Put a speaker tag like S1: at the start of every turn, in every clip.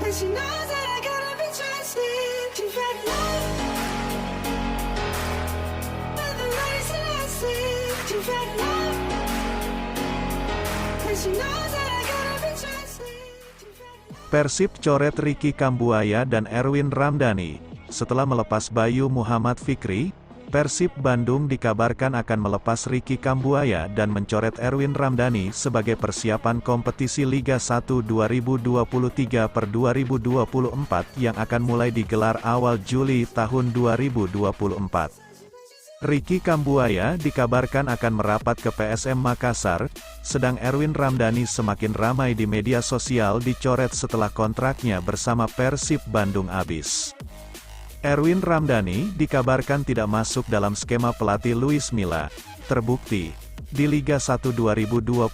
S1: And she knows that I gotta be trusted. She fell in love with the lies that I said. She fell in love. And she knows that I gotta be trusted. She fell in love.
S2: Persib coret Ricky Kambuaya dan Erwin Ramdhani. Setelah melepas Bayu Muhammad Fikri, Persib Bandung dikabarkan akan melepas Ricky Kambuaya dan mencoret Erwin Ramdhani sebagai persiapan kompetisi Liga 1 2023 per 2024 yang akan mulai digelar awal Juli tahun 2024. Ricky Kambuaya dikabarkan akan merapat ke PSM Makassar, sedang Erwin Ramdhani semakin ramai di media sosial dicoret setelah kontraknya bersama Persib Bandung habis. Erwin Ramdhani dikabarkan tidak masuk dalam skema pelatih Luis Milla. Terbukti, di Liga 1 2022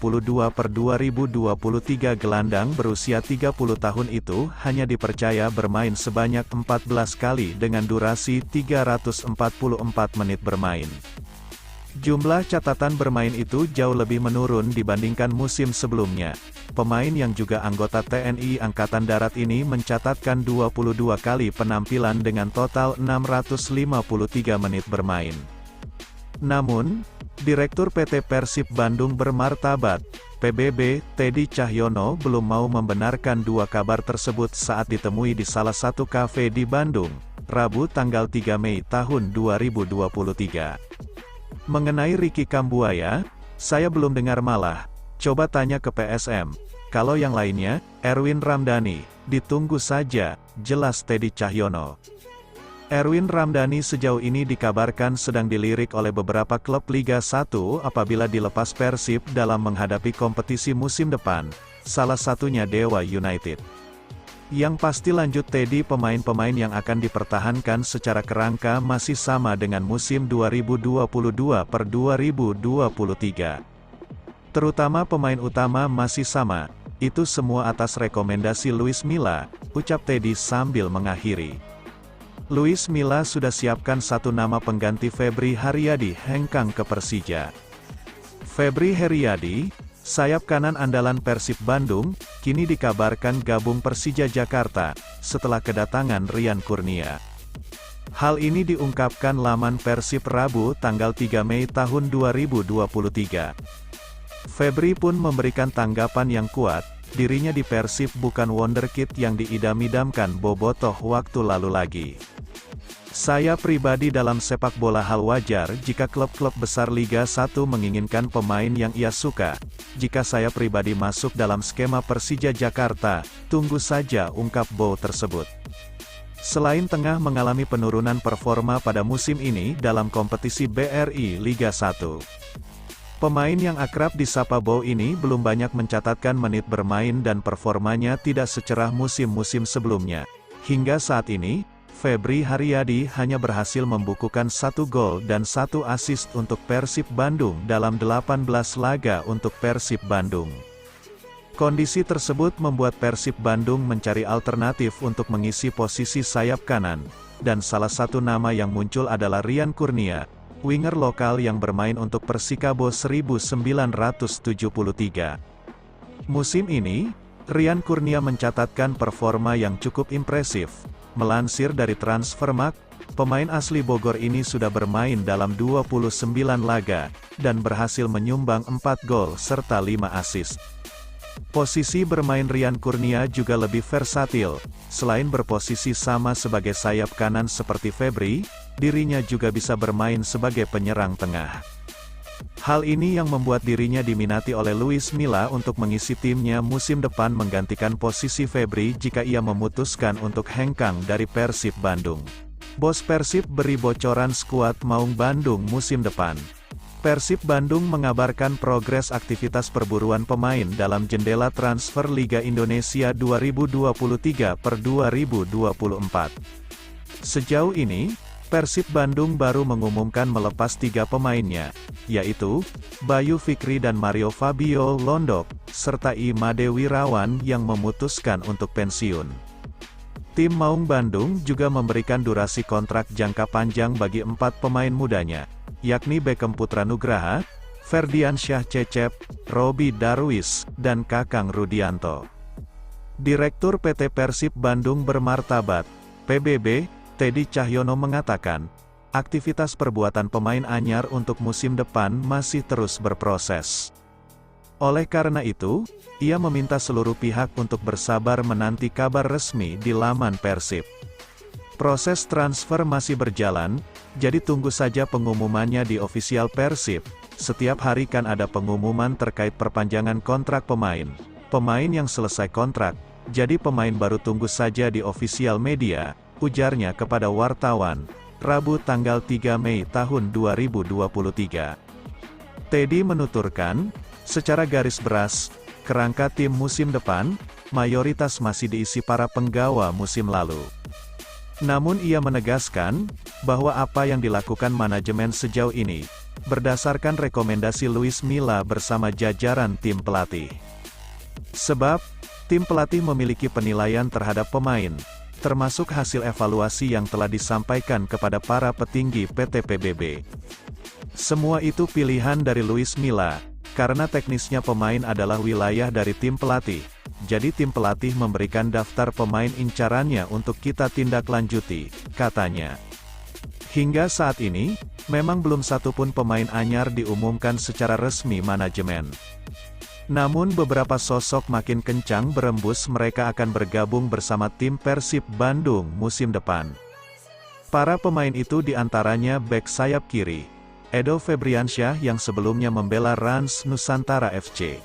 S2: per 2023 gelandang berusia 30 tahun itu hanya dipercaya bermain sebanyak 14 kali dengan durasi 344 menit bermain. Jumlah catatan bermain itu jauh lebih menurun dibandingkan musim sebelumnya. Pemain yang juga anggota TNI Angkatan Darat ini mencatatkan 22 kali penampilan dengan total 653 menit bermain. Namun, Direktur PT Persib Bandung Bermartabat, PBB, Teddy Cahyono belum mau membenarkan dua kabar tersebut saat ditemui di salah satu kafe di Bandung, Rabu tanggal 3 Mei tahun 2023. Mengenai Ricky Kambuaya, saya belum dengar malah. Coba tanya ke PSM. Kalau yang lainnya, Erwin Ramdhani, ditunggu saja, jelas Teddy Cahyono. Erwin Ramdhani sejauh ini dikabarkan sedang dilirik oleh beberapa klub Liga 1 apabila dilepas Persib dalam menghadapi kompetisi musim depan, salah satunya Dewa United. Yang pasti lanjut Teddy, pemain-pemain yang akan dipertahankan secara kerangka masih sama dengan musim 2022 per 2023. Terutama pemain utama masih sama, itu semua atas rekomendasi Luis Milla, ucap Teddy sambil mengakhiri. Luis Milla sudah siapkan satu nama pengganti Febri Haryadi hengkang ke Persija. Febri Haryadi, sayap kanan andalan Persib Bandung, kini dikabarkan gabung Persija Jakarta, setelah kedatangan Rian Kurnia. Hal ini diungkapkan laman Persib Rabu tanggal 3 Mei tahun 2023. Febri pun memberikan tanggapan yang kuat, dirinya di Persib bukan wonderkid yang diidam-idamkan bobotoh waktu lalu lagi. Saya pribadi dalam sepak bola hal wajar jika klub-klub besar Liga 1 menginginkan pemain yang ia suka. Jika saya pribadi masuk dalam skema Persija Jakarta, tunggu saja, ungkap Bow tersebut. Selain tengah mengalami penurunan performa pada musim ini dalam kompetisi BRI Liga 1. Pemain yang akrab disapa Bow ini belum banyak mencatatkan menit bermain dan performanya tidak secerah musim-musim sebelumnya. Hingga saat ini, Febri Haryadi hanya berhasil membukukan 1 gol dan 1 assist untuk Persib Bandung dalam 18 laga untuk Persib Bandung. Kondisi tersebut membuat Persib Bandung mencari alternatif untuk mengisi posisi sayap kanan, dan salah satu nama yang muncul adalah Rian Kurnia, winger lokal yang bermain untuk Persikabo 1973. Musim ini, Rian Kurnia mencatatkan performa yang cukup impresif. Melansir dari Transfermarkt, pemain asli Bogor ini sudah bermain dalam 29 laga, dan berhasil menyumbang 4 gol serta 5 assist. Posisi bermain Rian Kurnia juga lebih versatil. Selain berposisi sama sebagai sayap kanan seperti Febri, dirinya juga bisa bermain sebagai penyerang tengah. Hal ini yang membuat dirinya diminati oleh Luis Milla untuk mengisi timnya musim depan menggantikan posisi Febri jika ia memutuskan untuk hengkang dari Persib Bandung. Bos Persib beri bocoran skuad Maung Bandung musim depan. Persib Bandung mengabarkan progres aktivitas perburuan pemain dalam jendela transfer Liga Indonesia 2023 per 2024. Sejauh ini, Persib Bandung baru mengumumkan melepas 3 pemainnya, yaitu Bayu Fikri dan Mario Fabio Londok, serta Imade Wirawan yang memutuskan untuk pensiun. Tim Maung Bandung juga memberikan durasi kontrak jangka panjang bagi 4 pemain mudanya, yakni Beckham Putra Nugraha, Ferdiansyah Cecep, Robi Darwis, dan Kakang Rudianto. Direktur PT Persib Bandung Bermartabat, PBB, Teddy Cahyono mengatakan, aktivitas perbuatan pemain anyar untuk musim depan masih terus berproses. Oleh karena itu, ia meminta seluruh pihak untuk bersabar menanti kabar resmi di laman Persib. Proses transfer masih berjalan, jadi tunggu saja pengumumannya di ofisial Persib. Setiap hari kan ada pengumuman terkait perpanjangan kontrak pemain. Pemain yang selesai kontrak, jadi pemain baru tunggu saja di ofisial media, ujarnya kepada wartawan, Rabu tanggal 3 Mei tahun 2023. Teddy menuturkan, secara garis beras, kerangka tim musim depan, mayoritas masih diisi para penggawa musim lalu. Namun ia menegaskan, bahwa apa yang dilakukan manajemen sejauh ini, berdasarkan rekomendasi Luis Milla bersama jajaran tim pelatih. Sebab, tim pelatih memiliki penilaian terhadap pemain, termasuk hasil evaluasi yang telah disampaikan kepada para petinggi PT PBB. Semua itu pilihan dari Luis Milla, karena teknisnya pemain adalah wilayah dari tim pelatih, jadi tim pelatih memberikan daftar pemain incarannya untuk kita tindak lanjuti, katanya. Hingga saat ini, memang belum satupun pemain anyar diumumkan secara resmi manajemen. Namun beberapa sosok makin kencang berembus mereka akan bergabung bersama tim Persib Bandung musim depan. Para pemain itu diantaranya bek sayap kiri, Edo Febriansyah yang sebelumnya membela Rans Nusantara FC.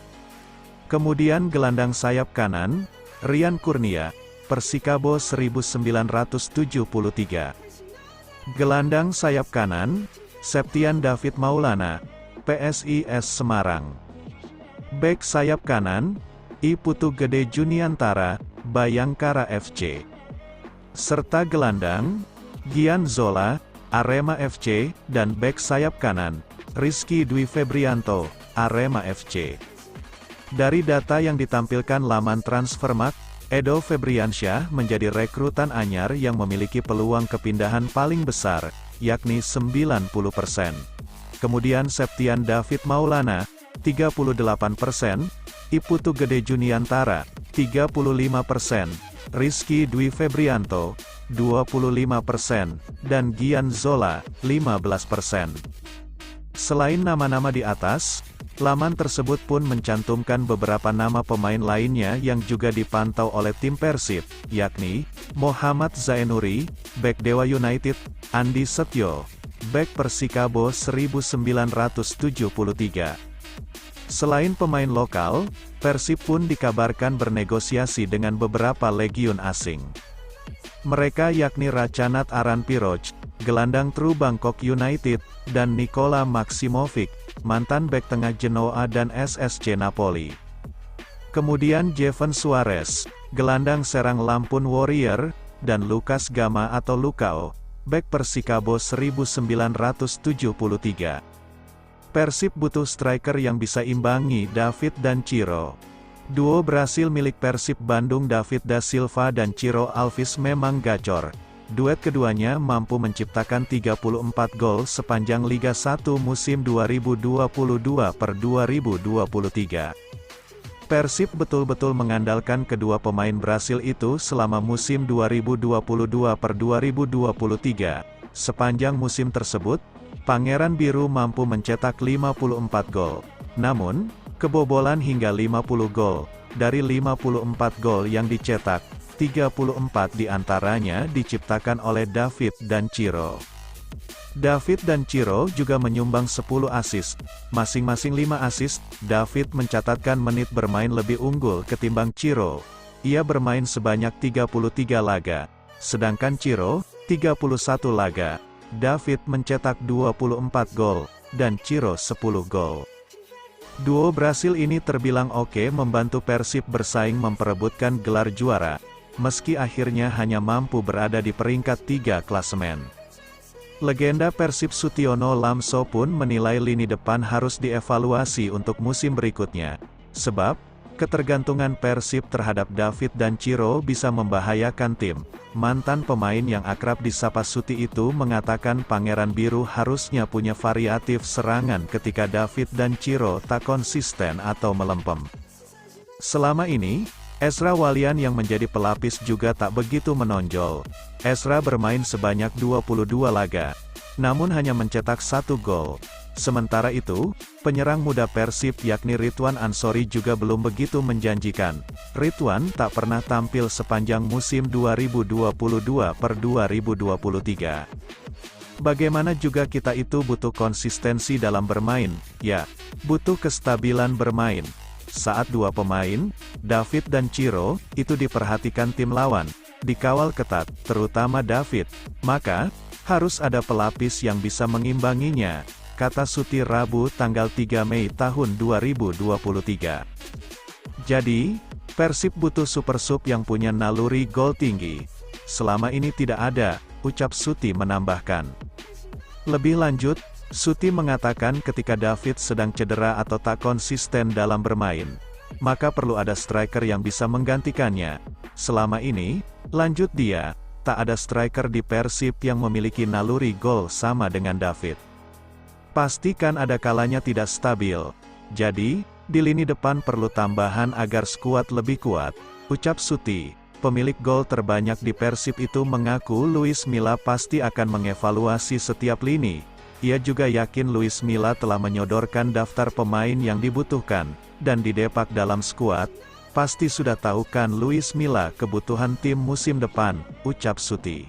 S2: Kemudian gelandang sayap kanan, Rian Kurnia, Persikabo 1973. Gelandang sayap kanan, Septian David Maulana, PSIS Semarang. Bek sayap kanan, I Putu Gede Juniantara, Bayangkara FC. Serta gelandang, Gian Zola, Arema FC, dan bek sayap kanan, Rizky Dwi Febrianto, Arema FC. Dari data yang ditampilkan laman Transfermarkt, Edo Febriansyah menjadi rekrutan anyar yang memiliki peluang kepindahan paling besar, yakni 90%. Kemudian Septian David Maulana, 38%, I Putu Gede Juniantara, 35%, Rizky Dwi Febrianto, 25%, dan Gian Zola, 15%. Selain nama-nama di atas, laman tersebut pun mencantumkan beberapa nama pemain lainnya yang juga dipantau oleh tim Persib, yakni, Muhammad Zainuri, bek Dewa United, Andi Setyo, bek Persikabo 1973. Selain pemain lokal, Persib pun dikabarkan bernegosiasi dengan beberapa legiun asing. Mereka yakni Racanat Aranpiroj, gelandang True Bangkok United, dan Nikola Maksimovic, mantan bek tengah Genoa dan SSC Napoli. Kemudian Jevan Suarez, gelandang serang Lampun Warrior, dan Lukas Gama atau Lukao, bek Persikabo 1973. Persib butuh striker yang bisa imbangi David dan Ciro. Duo Brasil milik Persib Bandung David da Silva dan Ciro Alves memang gacor. Duet keduanya mampu menciptakan 34 gol sepanjang Liga 1 musim 2022/2023. Persib betul-betul mengandalkan kedua pemain Brasil itu selama musim 2022/2023. Sepanjang musim tersebut, Pangeran Biru mampu mencetak 54 gol. Namun, kebobolan hingga 50 gol. Dari 54 gol yang dicetak, 34 diantaranya diciptakan oleh David dan Ciro. David dan Ciro juga menyumbang 10 assist, masing-masing 5 assist. David mencatatkan menit bermain lebih unggul ketimbang Ciro. Ia bermain sebanyak 33 laga, sedangkan Ciro, 31 laga. David mencetak 24 gol, dan Ciro 10 gol. Duo Brasil ini terbilang oke membantu Persib bersaing memperebutkan gelar juara, meski akhirnya hanya mampu berada di peringkat 3 klasemen. Legenda Persib Sutiono Lamso pun menilai lini depan harus dievaluasi untuk musim berikutnya, sebab, ketergantungan Persib terhadap David dan Ciro bisa membahayakan tim. Mantan pemain yang akrab disapa Suti itu mengatakan Pangeran Biru harusnya punya variatif serangan ketika David dan Ciro tak konsisten atau melempem. Selama ini, Ezra Walian yang menjadi pelapis juga tak begitu menonjol. Ezra bermain sebanyak 22 laga, namun hanya mencetak 1 gol. Sementara itu, penyerang muda Persib yakni Ridwan Ansori juga belum begitu menjanjikan. Ridwan tak pernah tampil sepanjang musim 2022/2023. Bagaimana juga kita itu butuh konsistensi dalam bermain, ya, butuh kestabilan bermain. Saat dua pemain, David dan Ciro, itu diperhatikan tim lawan, dikawal ketat, terutama David, maka, harus ada pelapis yang bisa mengimbanginya, kata Suti Rabu tanggal 3 Mei tahun 2023. Jadi, Persib butuh super sub yang punya naluri gol tinggi. Selama ini tidak ada, ucap Suti menambahkan. Lebih lanjut, Suti mengatakan ketika David sedang cedera atau tak konsisten dalam bermain, maka perlu ada striker yang bisa menggantikannya. Selama ini, lanjut dia, tak ada striker di Persib yang memiliki naluri gol sama dengan David. Pastikan ada kalanya tidak stabil. Jadi, di lini depan perlu tambahan agar skuad lebih kuat, ucap Suti. Pemilik gol terbanyak di Persib itu mengaku Luis Milla pasti akan mengevaluasi setiap lini. Ia juga yakin Luis Milla telah menyodorkan daftar pemain yang dibutuhkan, dan di depak dalam skuad, pasti sudah tahu kan Luis Milla kebutuhan tim musim depan, ucap Suti.